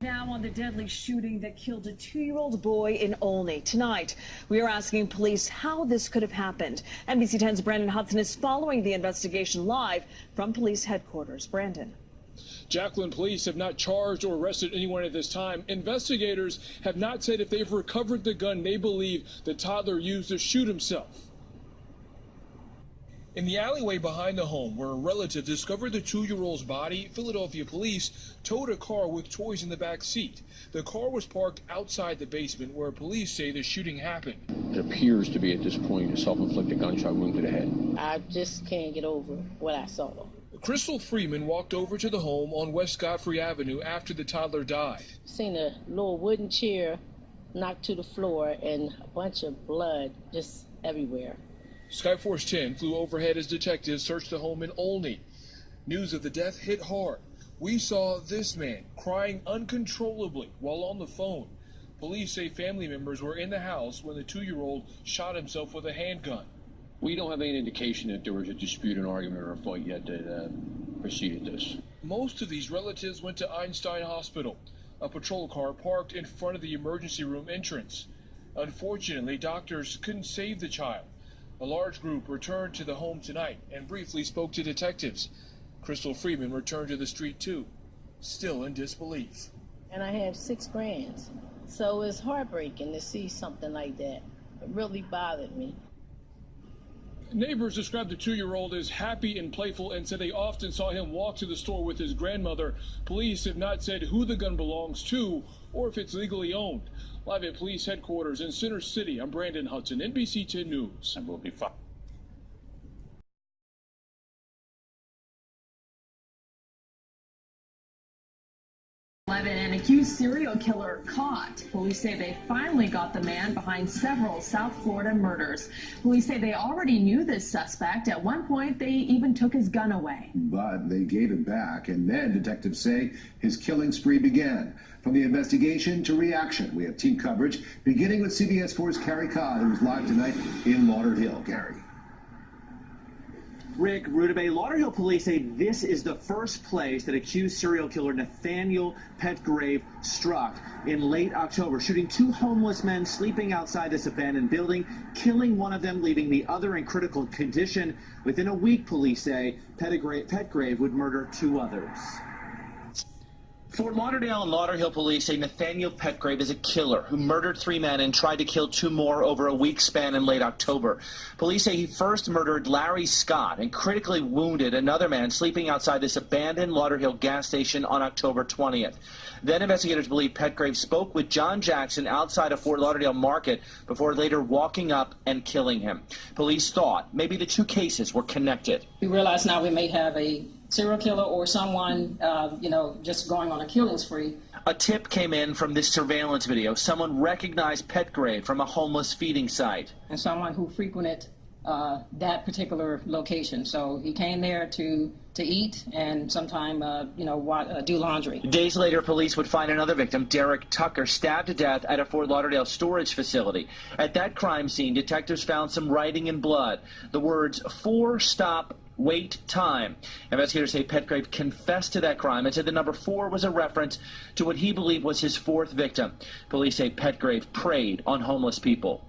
Now on the deadly shooting that killed a 2-year-old boy in Olney. Tonight, we are asking police how this could have happened. NBC 10's Brandon Hudson is following the investigation live from police headquarters. Brandon. Jacqueline, police have not charged or arrested anyone at this time. Investigators have not said if they've recovered the gun they believe the toddler used to shoot himself. In the alleyway behind the home where a relative discovered the 2-year-old's body, Philadelphia police towed a car with toys in the back seat. The car was parked outside the basement where police say the shooting happened. It appears to be at this point a self-inflicted gunshot wound to the head. I just can't get over what I saw. Crystal Freeman walked over to the home on West Godfrey Avenue after the toddler died. Seen a little wooden chair knocked to the floor and a bunch of blood just everywhere. Skyforce 10 flew overhead as detectives searched the home in Olney. News of the death hit hard. We saw this man crying uncontrollably while on the phone. Police say family members were in the house when the 2-year-old shot himself with a handgun. We don't have any indication that there was a dispute, an argument, or a fight yet that preceded this. Most of these relatives went to Einstein Hospital. A patrol car parked in front of the emergency room entrance. Unfortunately, doctors couldn't save the child. A large group returned to the home tonight and briefly spoke to detectives. Crystal Freeman returned to the street too, still in disbelief. And I have 6 grands, so it's heartbreaking to see something like that. It really bothered me. Neighbors described the 2-year-old as happy and playful and said they often saw him walk to the store with his grandmother. Police have not said who the gun belongs to or if it's legally owned. Live at police headquarters in Center City, I'm Brandon Hudson, NBC 10 News. And we'll be fine. An accused serial killer caught. Police say they finally got the man behind several South Florida murders. Police say they already knew this suspect. At one point, they even took his gun away. But they gave it back, and then detectives say his killing spree began. From the investigation to reaction, we have team coverage, beginning with CBS 4's Carrie Codd, who's live tonight in Lauderhill. Gary. Rick, Rudabay, Lauderhill police say this is the first place that accused serial killer Nathaniel Petgrave struck in late October, shooting 2 homeless men sleeping outside this abandoned building, killing one of them, leaving the other in critical condition. Within a week, police say Petgrave would murder 2 others. Fort Lauderdale and Lauderhill police say Nathaniel Petgrave is a killer who murdered 3 men and tried to kill 2 more over a week span in late October. Police say he first murdered Larry Scott and critically wounded another man sleeping outside this abandoned Lauderhill gas station on October 20th. Then investigators believe Petgrave spoke with John Jackson outside of Fort Lauderdale Market before later walking up and killing him. Police thought maybe the 2 cases were connected. We realize now we may have a serial killer or someone, just going on a killing spree. A tip came in from this surveillance video. Someone recognized Petgrave from a homeless feeding site. And someone who frequented that particular location. So he came there to eat and sometime, do laundry. Days later, police would find another victim, Derek Tucker, stabbed to death at a Fort Lauderdale storage facility. At that crime scene, detectives found some writing in blood. The words, "4 stop wait time." Investigators say Petgrave confessed to that crime and said the number 4 was a reference to what he believed was his 4th victim. Police say Petgrave preyed on homeless people.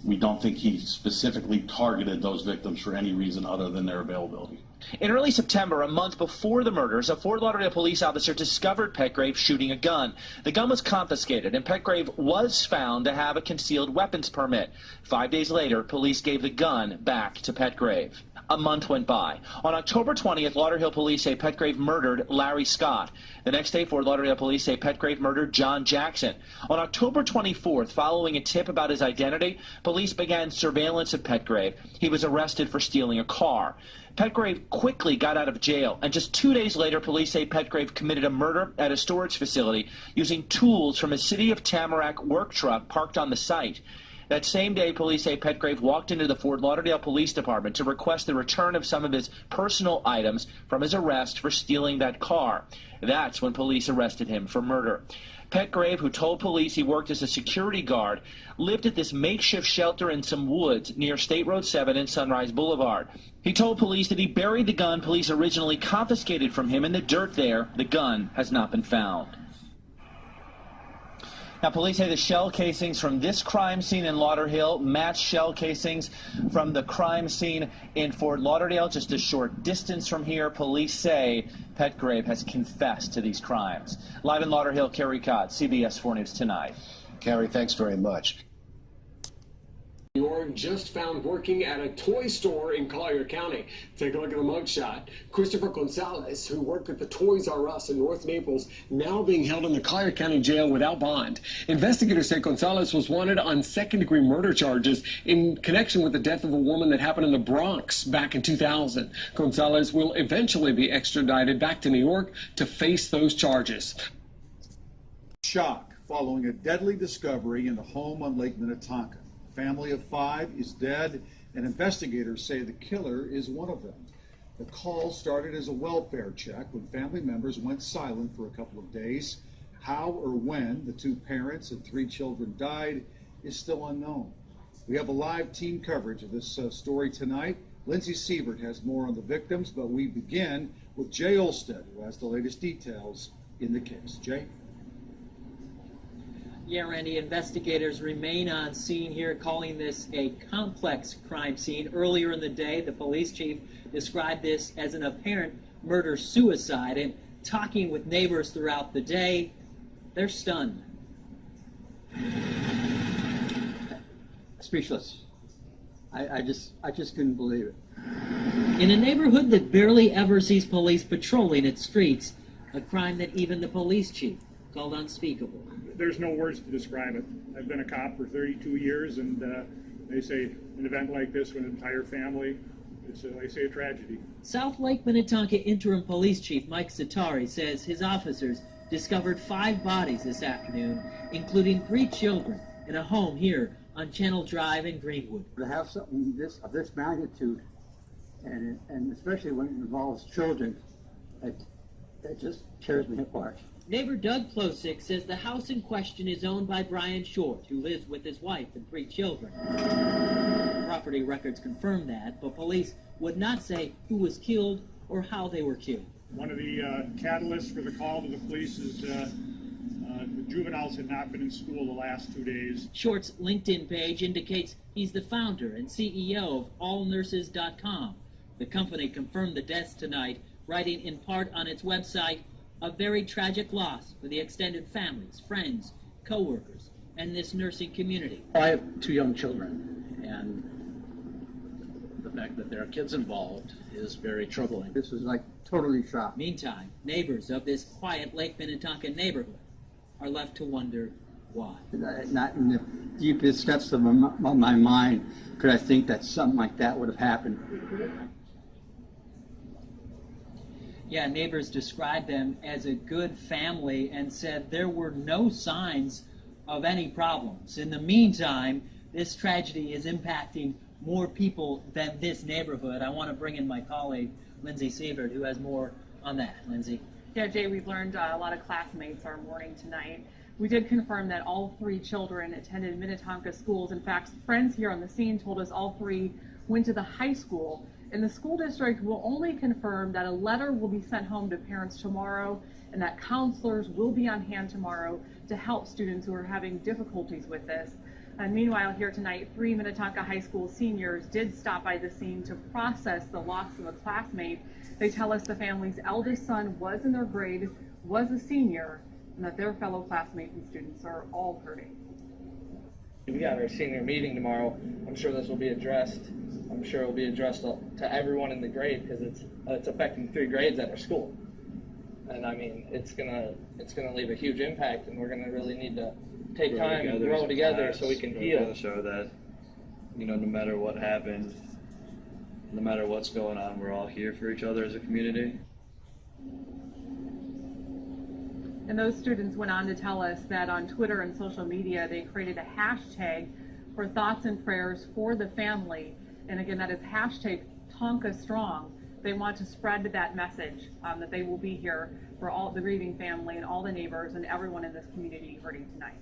We don't think he specifically targeted those victims for any reason other than their availability. In early September, a month before the murders, a Fort Lauderdale police officer discovered Petgrave shooting a gun. The gun was confiscated, and Petgrave was found to have a concealed weapons permit. 5 days later, police gave the gun back to Petgrave. A month went by. On October 20th, Lauderhill police say Petgrave murdered Larry Scott. The next day, Fort Lauderdale police say Petgrave murdered John Jackson. On October 24th, following a tip about his identity, police began surveillance of Petgrave. He was arrested for stealing a car. Petgrave quickly got out of jail, and just 2 days later, police say Petgrave committed a murder at a storage facility using tools from a City of Tamarack work truck parked on the site. That same day, police say Petgrave walked into the Fort Lauderdale Police Department to request the return of some of his personal items from his arrest for stealing that car. That's when police arrested him for murder. Petgrave, who told police he worked as a security guard, lived at this makeshift shelter in some woods near State Road 7 and Sunrise Boulevard. He told police that he buried the gun police originally confiscated from him in the dirt there. The gun has not been found. Now, police say the shell casings from this crime scene in Lauderhill match shell casings from the crime scene in Fort Lauderdale. Just a short distance from here, police say Petgrave has confessed to these crimes. Live in Lauderhill, Kerry Cott, CBS 4 News Tonight. Carrie, thanks very much. New York just found working at a toy store in Collier County. Take a look at the mugshot. Christopher Gonzalez, who worked at the Toys R Us in North Naples, now being held in the Collier County jail without bond. Investigators say Gonzalez was wanted on second-degree murder charges in connection with the death of a woman that happened in the Bronx back in 2000. Gonzalez will eventually be extradited back to New York to face those charges. Shock following a deadly discovery in a home on Lake Minnetonka. Family of 5 is dead, and investigators say the killer is one of them. The call started as a welfare check when family members went silent for a couple of days. How or when the 2 parents and 3 children died is still unknown. We have a live team coverage of this story tonight. Lindsay Sievert has more on the victims, but we begin with Jay Olstead, who has the latest details in the case. Jay? Yeah, Randy, investigators remain on scene here, calling this a complex crime scene. Earlier in the day, the police chief described this as an apparent murder-suicide, and talking with neighbors throughout the day, they're stunned. Speechless. I just couldn't believe it. In a neighborhood that barely ever sees police patrolling its streets, a crime that even the police chief called unspeakable. There's no words to describe it. I've been a cop for 32 years, and they say an event like this with an entire family, it's, they say, a tragedy. South Lake Minnetonka Interim Police Chief Mike Satari says his officers discovered 5 bodies this afternoon, including 3 children, in a home here on Channel Drive in Greenwood. To have something of this magnitude, and especially when it involves children, it just tears me apart. Neighbor Doug Klosik says the house in question is owned by Brian Short, who lives with his wife and 3 children. Property records confirm that, but police would not say who was killed or how they were killed. One of the catalysts for the call to the police is the juveniles had not been in school the last 2 days. Short's LinkedIn page indicates he's the founder and CEO of AllNurses.com. The company confirmed the deaths tonight, writing in part on its website, "A very tragic loss for the extended families, friends, co-workers, and this nursing community." I have 2 young children, and the fact that there are kids involved is very troubling. This was like totally shocked. Meantime, neighbors of this quiet Lake Minnetonka neighborhood are left to wonder why. Not in the deepest depths of my mind could I think that something like that would have happened. Yeah, neighbors described them as a good family and said there were no signs of any problems. In the meantime, this tragedy is impacting more people than this neighborhood. I want to bring in my colleague, Lindsay Sievert, who has more on that. Lindsay. Yeah, Jay, we've learned a lot of classmates are mourning tonight. We did confirm that all 3 children attended Minnetonka schools. In fact, friends here on the scene told us all 3 went to the high school. And the school district will only confirm that a letter will be sent home to parents tomorrow and that counselors will be on hand tomorrow to help students who are having difficulties with this. And meanwhile, here tonight, 3 Minnetonka High School seniors did stop by the scene to process the loss of a classmate. They tell us the family's eldest son was in their grade, was a senior, and that their fellow classmates and students are all hurting. We got our senior meeting tomorrow. I'm sure this will be addressed. I'm sure it will be addressed to everyone in the grade because it's affecting 3 grades at our school. And I mean, it's gonna leave a huge impact, and we're gonna really need to take time and grow together so we can heal. Show that, you know, no matter what happened, no matter what's going on, we're all here for each other as a community. And those students went on to tell us that on Twitter and social media, they created a hashtag for thoughts and prayers for the family. And again, that is hashtag Tonka Strong. They want to spread that message that they will be here for all the grieving family and all the neighbors and everyone in this community hurting tonight.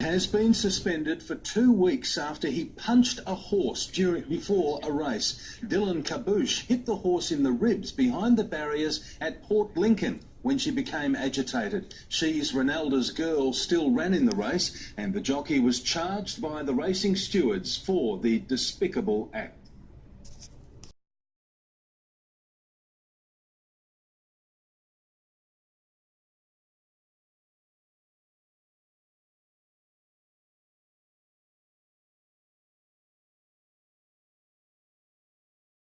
has been suspended for 2 weeks after he punched a horse before a race. Dylan Cabouche hit the horse in the ribs behind the barriers at Port Lincoln when she became agitated. She's Ronaldo's girl still ran in the race, and the jockey was charged by the racing stewards for the despicable act.